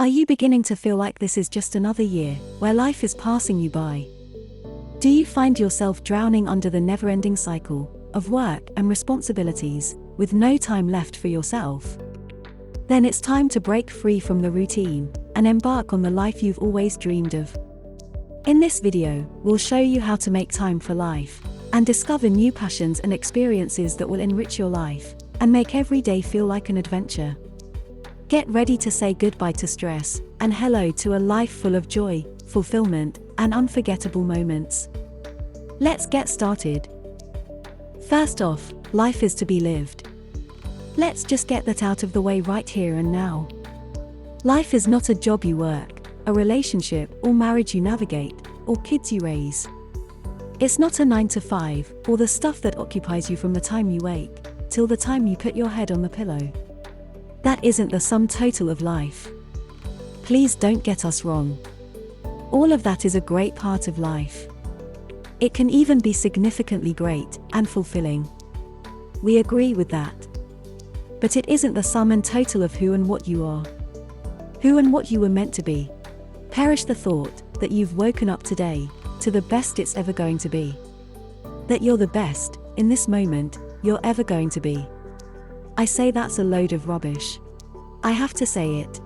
Are you beginning to feel like this is just another year, where life is passing you by? Do you find yourself drowning under the never-ending cycle of work and responsibilities, with no time left for yourself? Then it's time to break free from the routine, and embark on the life you've always dreamed of. In this video, we'll show you how to make time for life, and discover new passions and experiences that will enrich your life, and make every day feel like an adventure. Get ready to say goodbye to stress, and hello to a life full of joy, fulfillment, and unforgettable moments. Let's get started. First off, life is to be lived. Let's just get that out of the way right here and now. Life is not a job you work, a relationship or marriage you navigate, or kids you raise. It's not a 9 to 5, or the stuff that occupies you from the time you wake, till the time you put your head on the pillow. That isn't the sum total of life. Please don't get us wrong. All of that is a great part of life. It can even be significantly great and fulfilling. We agree with that. But it isn't the sum and total of who and what you are. Who and what you were meant to be. Perish the thought that you've woken up today to the best it's ever going to be. That you're the best, in this moment, you're ever going to be. I say that's a load of rubbish. I have to say it.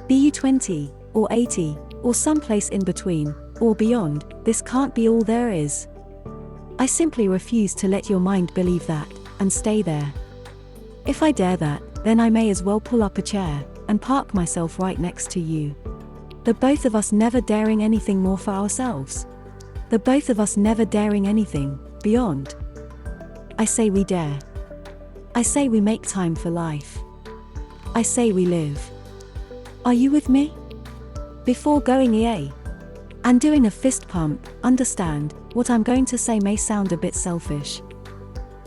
Be you 20, or 80, or someplace in between, or beyond, this can't be all there is. I simply refuse to let your mind believe that, and stay there. If I dare that, then I may as well pull up a chair, and park myself right next to you. The both of us never daring anything more for ourselves. The both of us never daring anything beyond. I say we dare. I say we make time for life. I say we live. Are you with me? Before going EA and doing a fist pump, understand, what I'm going to say may sound a bit selfish.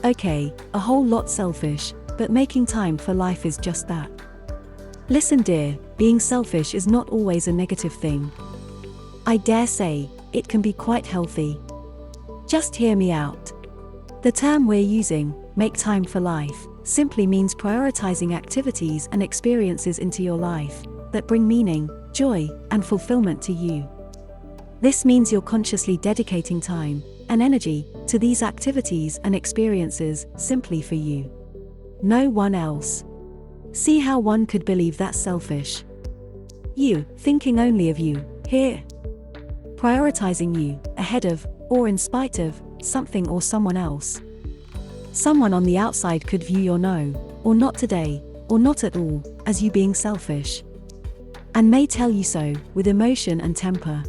Okay, a whole lot selfish, but making time for life is just that. Listen dear, being selfish is not always a negative thing. I dare say, it can be quite healthy. Just hear me out. The term we're using, make time for life, simply means prioritizing activities and experiences into your life that bring meaning, joy, and fulfillment to you. This means you're consciously dedicating time and energy to these activities and experiences simply for you. No one else. See how one could believe that's selfish. You, thinking only of you, here. Prioritizing you, ahead of, or in spite of, something or someone else. Someone on the outside could view your no, or not today, or not at all, as you being selfish. And may tell you so, with emotion and temper.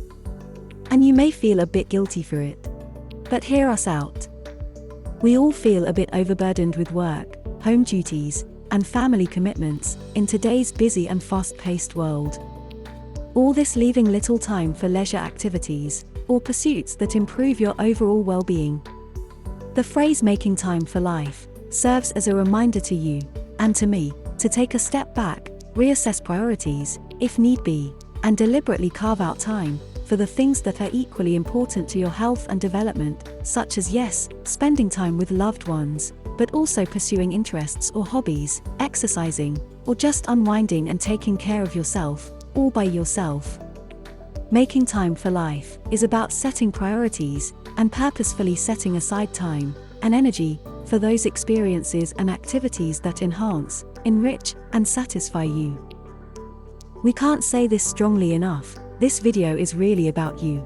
And you may feel a bit guilty for it. But hear us out. We all feel a bit overburdened with work, home duties, and family commitments, in today's busy and fast-paced world. All this leaving little time for leisure activities, or pursuits that improve your overall well-being. The phrase making time for life serves as a reminder to you, and to me, to take a step back, reassess priorities, if need be, and deliberately carve out time for the things that are equally important to your health and development, such as yes, spending time with loved ones, but also pursuing interests or hobbies, exercising, or just unwinding and taking care of yourself, all by yourself. Making time for life is about setting priorities and purposefully setting aside time and energy for those experiences and activities that enhance, enrich, and satisfy you. We can't say this strongly enough, this video is really about you.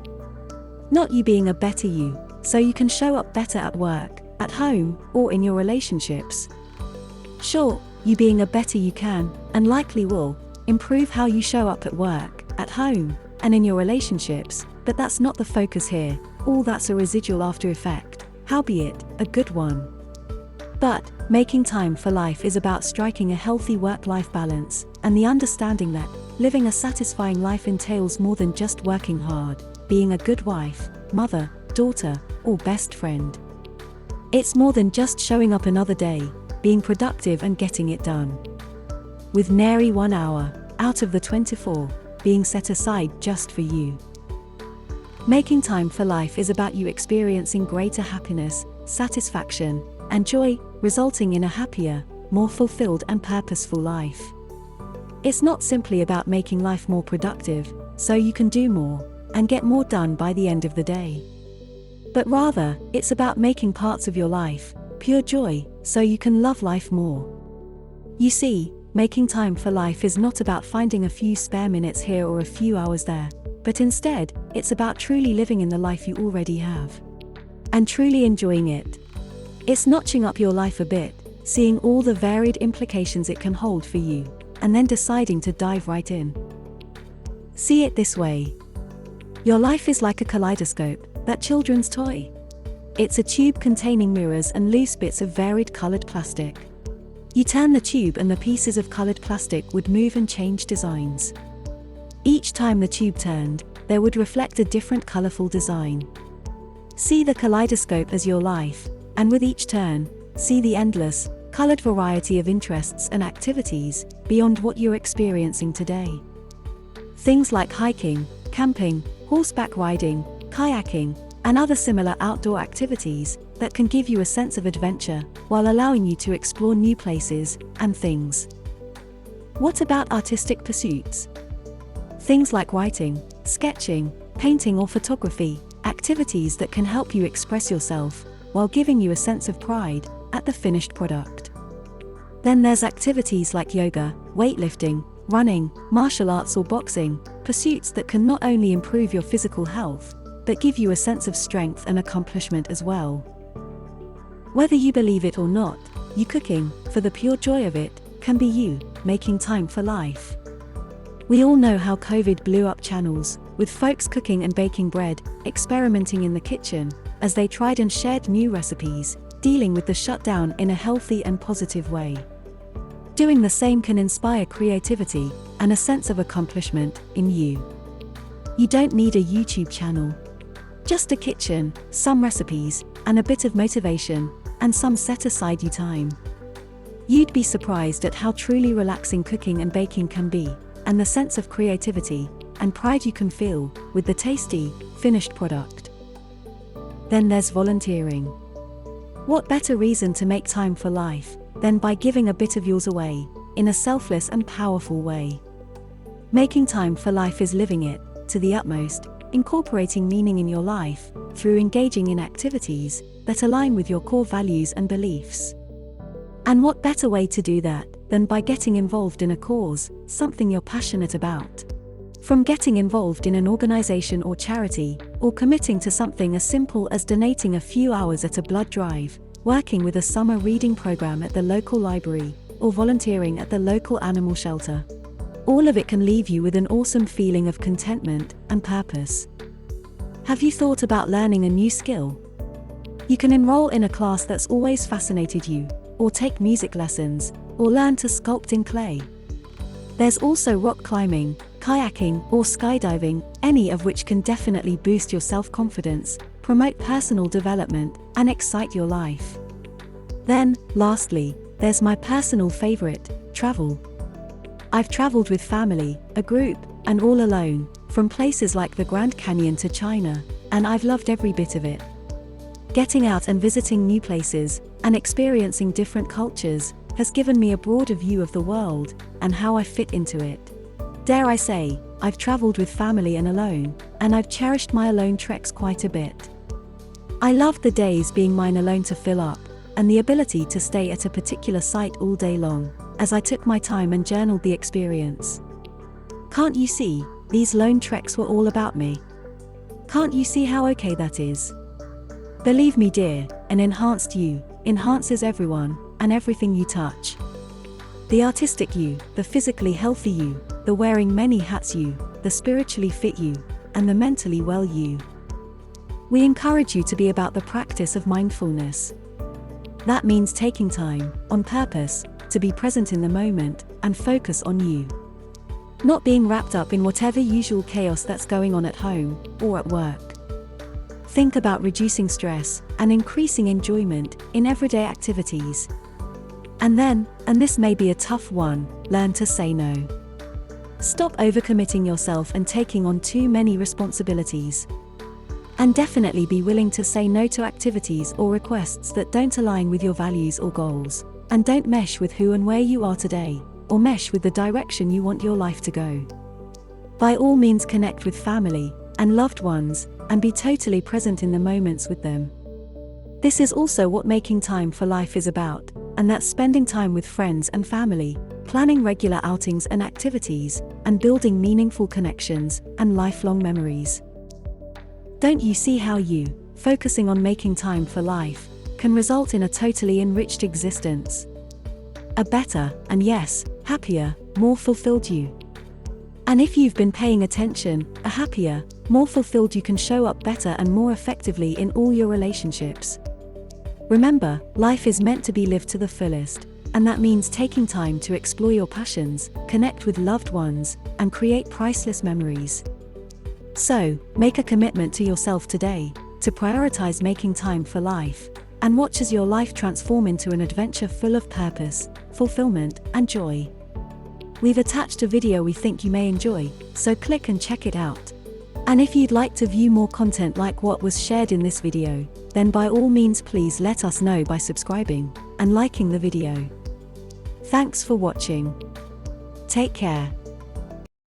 Not you being a better you, so you can show up better at work, at home, or in your relationships. Sure, you being a better you can, and likely will, improve how you show up at work, at home, and in your relationships, but that's not the focus here, all that's a residual after effect, howbeit, a good one. But, making time for life is about striking a healthy work-life balance, and the understanding that, living a satisfying life entails more than just working hard, being a good wife, mother, daughter, or best friend. It's more than just showing up another day, being productive and getting it done. With nary 1 hour, out of the 24, being set aside just for you. Making time for life is about you experiencing greater happiness, satisfaction, and joy, resulting in a happier, more fulfilled and purposeful life. It's not simply about making life more productive, so you can do more and get more done by the end of the day. But rather, it's about making parts of your life pure joy, so you can love life more. You see, making time for life is not about finding a few spare minutes here or a few hours there, but instead, it's about truly living in the life you already have. And truly enjoying it. It's notching up your life a bit, seeing all the varied implications it can hold for you, and then deciding to dive right in. See it this way. Your life is like a kaleidoscope, that children's toy. It's a tube containing mirrors and loose bits of varied colored plastic. You turn the tube and the pieces of colored plastic would move and change designs. Each time the tube turned, there would reflect a different colorful design. See the kaleidoscope as your life, and with each turn, see the endless, colored variety of interests and activities beyond what you're experiencing today. Things like hiking, camping, horseback riding, kayaking, and other similar outdoor activities that can give you a sense of adventure while allowing you to explore new places and things. What about artistic pursuits? Things like writing, sketching, painting or photography, activities that can help you express yourself while giving you a sense of pride at the finished product. Then there's activities like yoga, weightlifting, running, martial arts or boxing, pursuits that can not only improve your physical health, but give you a sense of strength and accomplishment as well. Whether you believe it or not, you cooking, for the pure joy of it, can be you, making time for life. We all know how COVID blew up channels, with folks cooking and baking bread, experimenting in the kitchen, as they tried and shared new recipes, dealing with the shutdown in a healthy and positive way. Doing the same can inspire creativity and a sense of accomplishment in you. You don't need a YouTube channel. Just a kitchen, some recipes, and a bit of motivation, and some set-aside you time. You'd be surprised at how truly relaxing cooking and baking can be, and the sense of creativity and pride you can feel with the tasty, finished product. Then there's volunteering. What better reason to make time for life than by giving a bit of yours away, in a selfless and powerful way? Making time for life is living it to the utmost, incorporating meaning in your life through engaging in activities that align with your core values and beliefs. And what better way to do that than by getting involved in a cause, something you're passionate about? From getting involved in an organization or charity, or committing to something as simple as donating a few hours at a blood drive, working with a summer reading program at the local library, or volunteering at the local animal shelter. All of it can leave you with an awesome feeling of contentment and purpose. Have you thought about learning a new skill? You can enroll in a class that's always fascinated you, or take music lessons, or learn to sculpt in clay. There's also rock climbing, kayaking, or skydiving, any of which can definitely boost your self-confidence, promote personal development, and excite your life. Then, lastly, there's my personal favorite, travel. I've traveled with family, a group, and all alone, from places like the Grand Canyon to China, and I've loved every bit of it. Getting out and visiting new places, and experiencing different cultures, has given me a broader view of the world, and how I fit into it. Dare I say, I've traveled with family and alone, and I've cherished my alone treks quite a bit. I loved the days being mine alone to fill up, and the ability to stay at a particular site all day long, as I took my time and journaled the experience. Can't you see, these lone treks were all about me? Can't you see how okay that is? Believe me dear, an enhanced you enhances everyone and everything you touch. The artistic you, the physically healthy you, the wearing many hats you, the spiritually fit you, and the mentally well you. We encourage you to be about the practice of mindfulness. That means taking time, on purpose, to be present in the moment and focus on you. Not being wrapped up in whatever usual chaos that's going on at home or at work. Think about reducing stress and increasing enjoyment in everyday activities. And then, and this may be a tough one, learn to say no. Stop overcommitting yourself and taking on too many responsibilities. And definitely be willing to say no to activities or requests that don't align with your values or goals, and don't mesh with who and where you are today, or mesh with the direction you want your life to go. By all means, connect with family and loved ones, and be totally present in the moments with them. This is also what making time for life is about, and that's spending time with friends and family, planning regular outings and activities, and building meaningful connections and lifelong memories. Don't you see how you, focusing on making time for life, can result in a totally enriched existence? A better, and yes, happier, more fulfilled you. And if you've been paying attention, a happier, more fulfilled you can show up better and more effectively in all your relationships. Remember, life is meant to be lived to the fullest, and that means taking time to explore your passions, connect with loved ones, and create priceless memories. So, make a commitment to yourself today, to prioritize making time for life, and watch as your life transform into an adventure full of purpose, fulfillment, and joy. We've attached a video we think you may enjoy, so click and check it out. And if you'd like to view more content like what was shared in this video, then by all means please let us know by subscribing and liking the video. Thanks for watching. Take care.